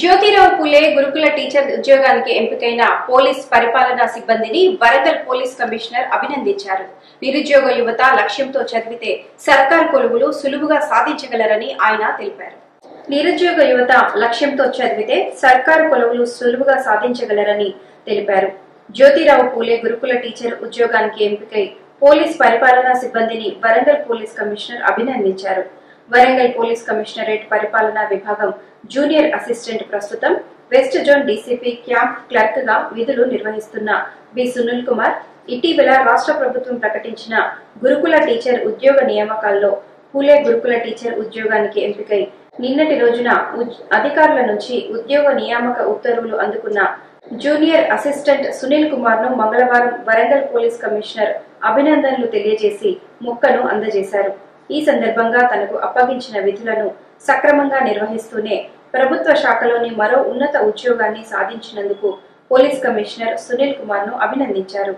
జ్యోతిరావు పూలే గురుకుల టీచర్ ఉద్యోగానికి ఎంపికైన పోలీస్ పరిపాలనా సిబ్బందిని వరంగల్ పోలీస్ కమిషనర్ అభినందించారు. నిరుద్యోగ యువత లక్ష్యంతో చదివితే సర్కార్ కొలువులు సులువుగా సాధించగలరని ఆయన తెలిపారు. నిరుద్యోగ యువత లక్ష్యంతో చదివితే సర్కార్ కొలువులు సులువుగా సాధించగలరని తెలిపారు. జ్యోతిరావు పూలే గురుకుల టీచర్ ఉద్యోగానికి ఎంపికై పోలీస్ పరిపాలనా సిబ్బందిని వరంగల్ పోలీస్ కమిషనర్ అభినందించారు. వరంగల్ పోలీస్ కమిషనరేట్ పరిపాలనా విభాగం జూనియర్ అసిస్టెంట్ ప్రస్తుతం west zone DCP camp clerk గా విధులు నిర్వహిస్తున్న బి సునీల్ కుమార్ ఇటీవల రాష్ట్ర ప్రభుత్వం ప్రకటించిన గురుకుల టీచర్ ఉద్యోగ నియామకాల్లో పూలే గురుకుల టీచర్ ఉద్యోగానికి ఎంపికై నిన్నటి రోజున అధికారుల నుంచి ఉద్యోగ నియామక ఉత్తర్వులు అందుకున్న జూనియర్ అసిస్టెంట్ సునీల్ కుమార్ ను మంగళవారం వరంగల్ పోలీస్ కమిషనర్ అభినందనలు తెలియజేసి మొక్కను అందజేశారు. ఈ సందర్భంగా తనకు అప్పగించిన విధులను సక్రమంగా నిర్వహిస్తూనే ప్రభుత్వ శాఖలోని మరో ఉన్నత ఉద్యోగాన్ని సాధించినందుకు పోలీస్ కమిషనర్ సునీల్ కుమార్ ను అభినందించారు.